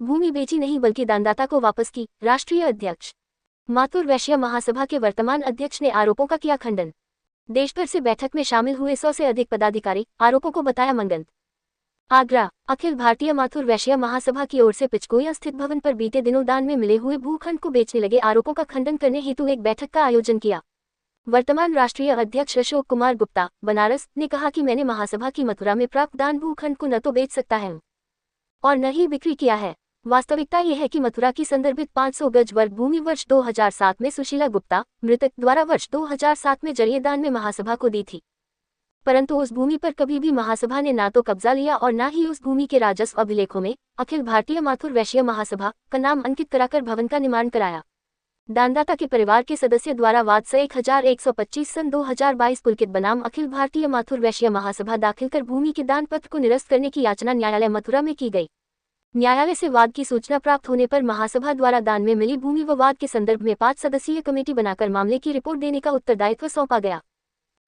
भूमि बेची नहीं बल्कि दानदाता को वापस की। राष्ट्रीय अध्यक्ष माथुर वैश्य महासभा के वर्तमान अध्यक्ष ने आरोपों का किया खंडन। देशभर से बैठक में शामिल हुए 100 से अधिक पदाधिकारी, आरोपों को बताया मंगल। आगरा, अखिल भारतीय माथुर वैश्य महासभा की ओर से पिचकोया स्थित भवन पर बीते दिनों दान में मिले हुए भूखंड को बेचने लगे आरोपों का खंडन करने हेतु एक बैठक का आयोजन किया। वर्तमान राष्ट्रीय अध्यक्ष अशोक कुमार गुप्ता, बनारस, ने कहा कि मैंने महासभा की मथुरा में प्राप्त दान भूखंड को न तो बेच सकता है और न ही बिक्री किया है। वास्तविकता यह है कि मथुरा की संदर्भित 500 गज वर्ग भूमि वर्ष 2007 में सुशीला गुप्ता, मृतक, द्वारा वर्ष 2007 में जरिए दान में महासभा को दी थी, परंतु उस भूमि पर कभी भी महासभा ने ना तो कब्जा लिया और न ही उस भूमि के राजस्व अभिलेखों में अखिल भारतीय माथुर वैश्य महासभा का नाम अंकित कराकर भवन का निर्माण कराया। दानदाता के परिवार के सदस्य द्वारा वाद से 1125 सन 2022 पुलकित बनाम अखिल भारतीय माथुर वैश्य महासभा दाखिल कर भूमि के दान पत्र को निरस्त करने की याचना न्यायालय मथुरा में की गई। न्यायालय से वाद की सूचना प्राप्त होने पर महासभा द्वारा दान में मिली भूमि व वाद के संदर्भ में 5 सदस्यीय कमेटी बनाकर मामले की रिपोर्ट देने का उत्तरदायित्व सौंपा गया।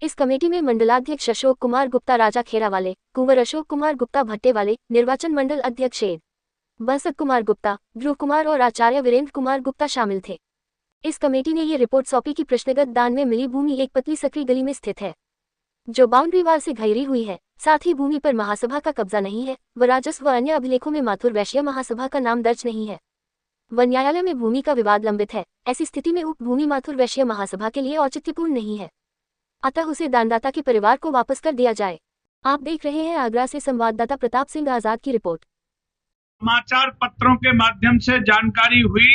इस कमेटी में मंडलाध्यक्ष अशोक कुमार गुप्ता राजा खेरावाले, कुंवर अशोक कुमार गुप्ता भट्टेवाले, निर्वाचन मंडल अध्यक्ष एड बंसत कुमार गुप्ता, ध्रुव कुमार और आचार्य वीरेंद्र कुमार गुप्ता शामिल थे। इस कमेटी ने ये रिपोर्ट सौंपी कि प्रश्नगत दान में मिली भूमि एक पतली सकरी गली में स्थित है, जो बाउंड्री वाल से घिरी हुई है। साथ ही भूमि पर महासभा का कब्जा नहीं है व राजस्व व अन्य अभिलेखों में माथुर वैश्य महासभा का नाम दर्ज नहीं है व न्यायालय में भूमि का विवाद लंबित है। ऐसी स्थिति में उक्त भूमि माथुर वैश्य महासभा के लिए औचित्यपूर्ण नहीं है, अतः उसे दानदाता के परिवार को वापस कर दिया जाए। आप देख रहे हैं आगरा से संवाददाता प्रताप सिंह आजाद की रिपोर्ट। समाचार पत्रों के माध्यम से जानकारी हुई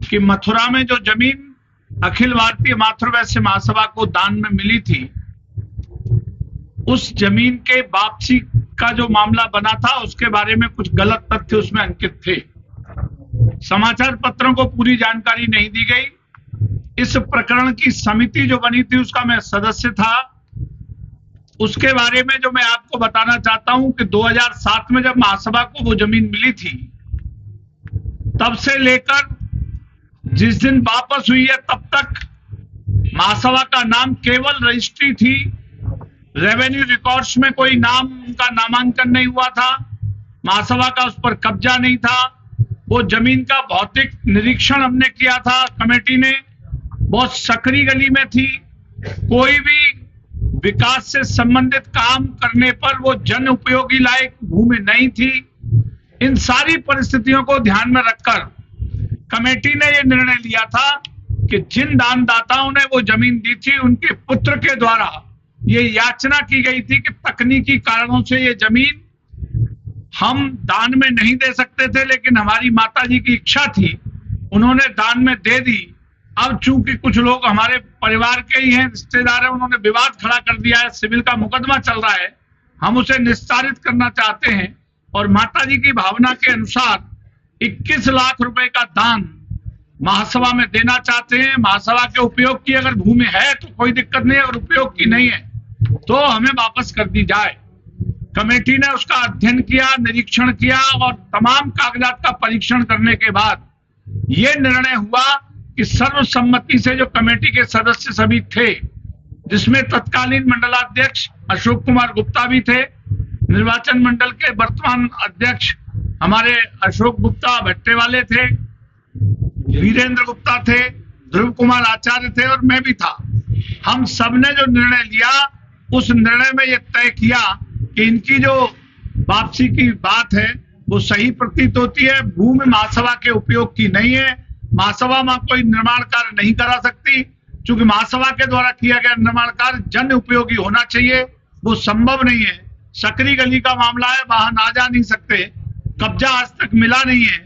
कि मथुरा में जो जमीन अखिल भारतीय माथुर वैश्य महासभा को दान में मिली थी, उस जमीन के वापसी का जो मामला बना था उसके बारे में कुछ गलत तथ्य उसमें अंकित थे। समाचार पत्रों को पूरी जानकारी नहीं दी गई। इस प्रकरण की समिति जो बनी थी उसका मैं सदस्य था। उसके बारे में जो मैं आपको बताना चाहता हूं कि 2007 में जब महासभा को वो जमीन मिली थी, तब से लेकर जिस दिन वापस हुई है तब तक महासभा का नाम केवल रजिस्ट्री थी, रेवेन्यू रिकॉर्ड्स में कोई नाम उनका नामांकन नहीं हुआ था, महासभा का उस पर कब्जा नहीं था। वो जमीन का भौतिक निरीक्षण हमने किया था, कमेटी ने, बहुत सकरी गली में थी, कोई भी विकास से संबंधित काम करने पर वो जन उपयोगी लायक भूमि नहीं थी। इन सारी परिस्थितियों को ध्यान में रखकर कमेटी ने ये निर्णय लिया था कि जिन दानदाताओं ने वो जमीन दी थी उनके पुत्र के द्वारा ये याचना की गई थी कि तकनीकी कारणों से ये जमीन हम दान में नहीं दे सकते थे, लेकिन हमारी माताजी की इच्छा थी, उन्होंने दान में दे दी। अब चूंकि कुछ लोग हमारे परिवार के ही हैं, रिश्तेदार हैं, उन्होंने विवाद खड़ा कर दिया है, सिविल का मुकदमा चल रहा है, हम उसे निस्तारित करना चाहते हैं और माताजी की भावना के अनुसार 21 लाख रुपए का दान महासभा में देना चाहते हैं। महासभा के उपयोग की अगर भूमि है तो कोई दिक्कत नहीं है, अगर उपयोग की नहीं है तो हमें वापस कर दी जाए। कमेटी ने उसका अध्ययन किया, निरीक्षण किया और तमाम कागजात का परीक्षण करने के बाद यह निर्णय हुआ कि सर्वसम्मति से जो कमेटी के सदस्य सभी थे, जिसमें तत्कालीन मंडलाध्यक्ष अशोक कुमार गुप्ता भी थे, निर्वाचन मंडल के वर्तमान अध्यक्ष हमारे अशोक गुप्ता भट्टेवाले थे, वीरेंद्र गुप्ता थे, ध्रुव कुमार आचार्य थे और मैं भी था। हम सबने जो निर्णय लिया, उस निर्णय में यह तय किया कि इनकी जो वापसी की बात है वो सही प्रतीत होती है। भूमि महासभा के उपयोग की नहीं है, महासभा में कोई निर्माण कार्य नहीं करा सकती, क्योंकि महासभा के द्वारा किया गया निर्माण कार्य जन उपयोगी होना चाहिए, वो संभव नहीं है। सकरी गली का मामला है, वाहन आ जा नहीं सकते, कब्जा आज तक मिला नहीं है।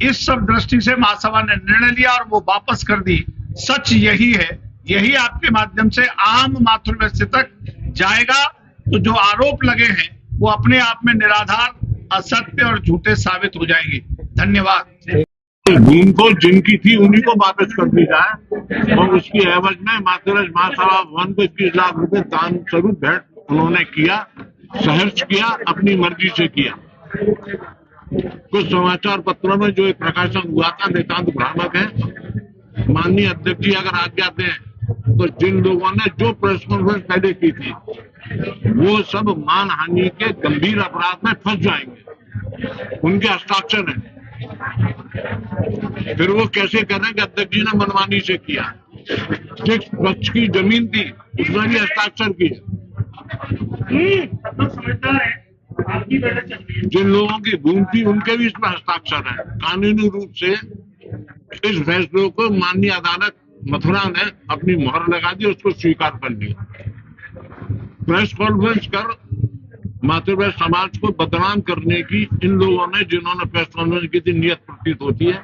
इस सब दृष्टि से महासभा ने निर्णय लिया और वो वापस कर दी। सच यही है, यही आपके माध्यम से आम माथुर वैश्य तक जाएगा। तो जो आरोप लगे हैं वो अपने आप में निराधार, असत्य और झूठे साबित हो जाएंगे। धन्यवाद। भूमि को जिनकी थी उन्हीं को वापस कर दी जाए और उसकी एवज में माथुर महासभा भवन को 21 लाख रुपए दान स्वरूप भेंट उन्होंने किया, सहर्ष किया, अपनी मर्जी से किया। कुछ समाचार पत्रों में जो एक प्रकाशन हुआ था नितांत भ्रामक है। माननीय अध्यक्ष जी अगर आज्ञा दें तो जिन लोगों ने जो प्रेस कॉन्फ्रेंस पहले की थी वो सब मानहानि के गंभीर अपराध में फंस जाएंगे। उनके हस्ताक्षर हैं। फिर वो कैसे कह रहे हैं कि अध्यक्ष जी ने मनमानी से किया? जिस पक्ष की जमीन थी उसमें भी हस्ताक्षर किए। जिन लोगों की भूमि थी उनके भी इसमें हस्ताक्षर है। कानूनी रूप से इस फैसले को माननीय अदालत मथुरा ने अपनी मोहर लगा दी, उसको स्वीकार कर लिया। प्रेस कॉन्फ्रेंस कर मातृवैश्य समाज को बदनाम करने की इन लोगों ने, जिन्होंने प्रेस कॉन्फ्रेंस की थी, नियत प्रतीत होती है।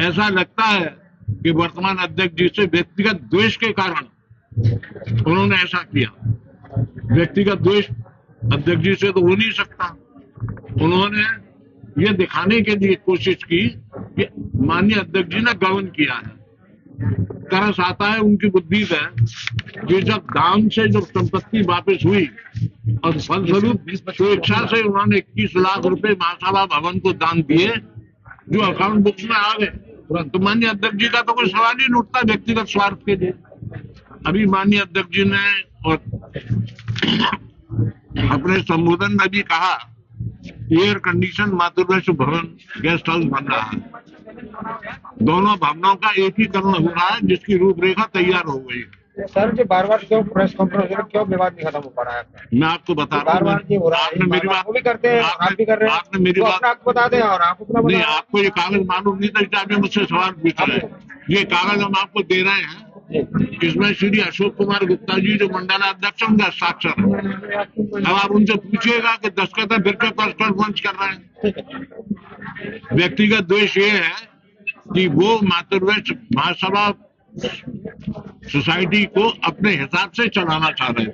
ऐसा लगता है कि वर्तमान अध्यक्ष जी से व्यक्तिगत द्वेष के कारण उन्होंने ऐसा किया। व्यक्तिगत द्वेष अध्यक्ष जी से तो हो नहीं सकता। उन्होंने ये दिखाने के लिए कोशिश की कि माननीय अध्यक्ष जी ने गबन किया है। तरस आता है उनकी बुद्धि से कि जब दान से जब संपत्ति वापस हुई और फलस्वरूप स्वेच्छा से उन्होंने 21 लाख रुपए महासभा भवन को दान दिए, जो अकाउंट बुक्स में आ गए, तो माननीय अध्यक्ष जी का तो कोई सवाल ही नहीं उठता व्यक्तिगत स्वार्थ के लिए। अभी माननीय अध्यक्ष जी ने और अपने संबोधन में भी कहा एयर कंडीशन मातृवैश्य भवन गेस्ट हाउस बन रहा है। दोनों भवनों का एकीकरण हो रहा है, जिसकी रूपरेखा तैयार हो गई। सर जी बार बार क्यों प्रेस कॉन्फ्रेंस में क्यों विवाद नहीं खत्म हो पा रहा है? मैं आपको बता रहा हूँ, आपने मेरी बात, वो भी करते हैं, आप भी कर रहे हैं। आपने मेरी बात आपको बता दें और आप अपना नहीं, आपको ये कागज मालूम नहीं था इसलिए आपने मुझसे सवाल पूछ रहे हैं। ये कागज हम आपको दे रहे हैं, इसमें श्री अशोक कुमार गुप्ता जी जो मंडलाध्यक्ष उनका हस्ताक्षर है। अब आप उनसे पूछिएगा कि दस्तखत है, फिर क्या प्रेस कॉन्फ्रेंस कर रहे हैं? व्यक्तिगत द्वेष ये है कि वो मातृवैश्य महासभा सोसाइटी को अपने हिसाब से चलाना चाह रहे हैं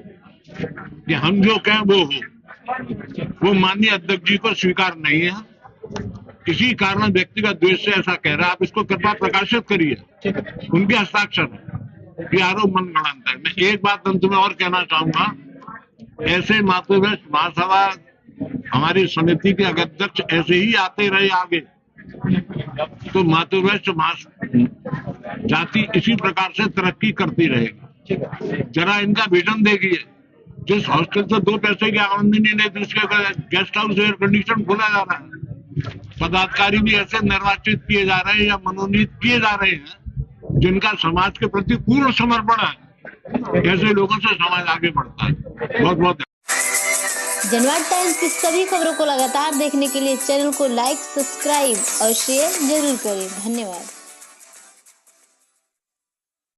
कि हम जो कहें वो हो। वो माननीय अध्यक्ष जी को स्वीकार नहीं है। किसी कारण व्यक्तिगत द्वेष से ऐसा कह रहा है। आप इसको कृपया प्रकाशित करिए। उनके हस्ताक्षर है, ये आरोप मनगढ़ंत है। मैं एक बात अंत में और कहना चाहूंगा, ऐसे मातृवैश्य महासभा हमारी समिति के अध्यक्ष ऐसे ही आते रहे आगे, तो मातृवैश्य जाति इसी प्रकार से तरक्की करती रहेगी। जरा इनका विजन देखिए, जिस हॉस्टल से 2 पैसे की आमदनी नहीं थी उसके गेस्ट हाउस एयर कंडीशन खोला जा रहा है। पदाधिकारी भी ऐसे निर्वाचित किए जा रहे हैं या मनोनीत किए जा रहे हैं जिनका समाज के प्रति पूर्ण समर्पण है। ऐसे लोगों से समाज आगे बढ़ता है। बहुत बहुत जनवाद टाइम्स की सभी खबरों को लगातार देखने के लिए चैनल को लाइक, सब्सक्राइब और शेयर जरूर करें। धन्यवाद।